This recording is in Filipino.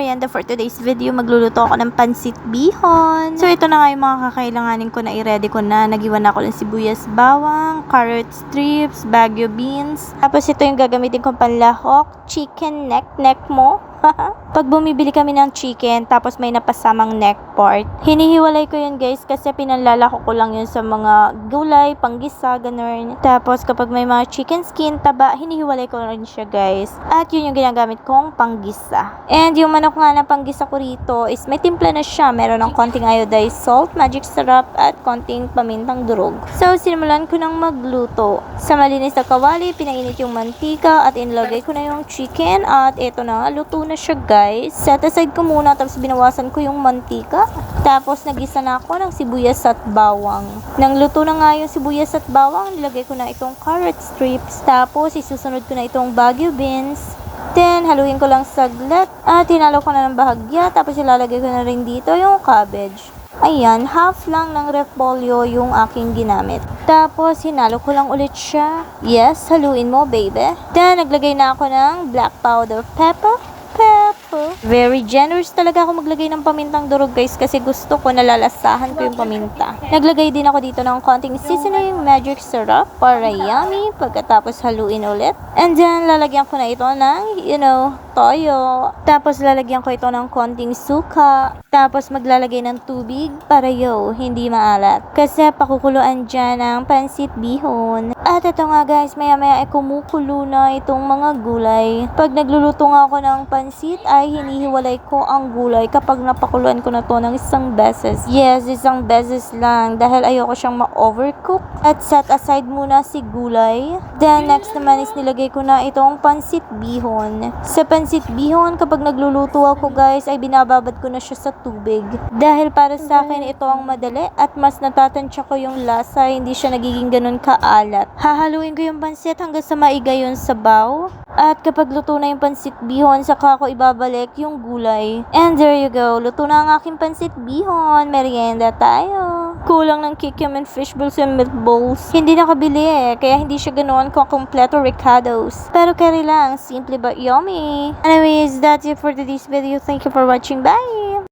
merienda for today's video. Magluluto ako ng pansit bihon. So, ito na nga yung mga kakailanganin ko na i-ready ko na. Nagiwan ako ng sibuyas bawang, carrot strips, baguio beans. Tapos, ito yung gagamitin kong panlahok, chicken neck mo. Pag bumibili kami ng chicken, tapos may napasamang neck part, hinihiwalay ko yun guys kasi pinanlalako ko lang yun sa mga gulay, panggisa, ganun. Tapos kapag may mga chicken skin, taba, hinihiwalay ko rin siya guys. At yun yung ginagamit kong panggisa. And yung manok nga na panggisa ko rito is may timpla na siya. Meron ng konting iodized salt, magic syrup, at konting pamintang durog. So, sinimulan ko ng magluto. Sa malinis na kawali, pinainit yung mantika at inilagay ko na yung chicken at eto na, luto na siya guys. Set aside ko muna tapos binawasan ko yung mantika. Tapos nagisa na ako ng sibuyas at bawang. Nang luto na nga yung sibuyas at bawang, nilagay ko na itong carrot strips. Tapos isusunod ko na itong baguio beans. Then haluin ko lang saglit at hinalo ko na ng bahagya. Tapos ilalagay ko na rin dito yung cabbage. Ayan, half lang ng repolyo yung aking ginamit. Tapos, hinalo ko lang ulit siya. Yes, haluin mo, baby. Then, naglagay na ako ng black powder pepper. Very generous talaga ako maglagay ng pamintang durog guys kasi gusto ko nalalasahan ko yung paminta. Naglagay din ako dito ng konting seasoning magic syrup para yummy. Pagkatapos haluin ulit. And then lalagyan ko na ito ng, toyo. Tapos lalagyan ko ito ng konting suka. Tapos maglalagay ng tubig para hindi maalat. Kasi pakukuluan dyan ng pansit bihon. At ito nga guys, maya ay kumukulo na itong mga gulay. Pag nagluluto nga ako ng pansit ay hinihiwalay ko ang gulay kapag napakuluan ko na to ng isang beses. Yes, isang beses lang dahil ayoko siyang ma-overcook. At set aside muna si gulay. Then next naman is nilagay ko na itong pansit bihon. Sa pansit bihon, kapag nagluluto ako guys, ay binababad ko na siya sa tubig. Dahil para sa akin ito ang madali at mas natatansya ko yung lasa, hindi siya nagiging ganun kaalat. Hahaluin ko yung pansit hanggang sa maiga yung sabaw. At kapag luto na yung pansit bihon, saka ko ibabalik yung gulay. And there you go, luto na ang aking pansit bihon. Merienda tayo. Kulang ng kikiam and fishballs and meatballs. Hindi nakabili kaya hindi siya ganoon kompleto ricados. Pero carry lang, simple but yummy. Anyways, that's it for today's video. Thank you for watching. Bye!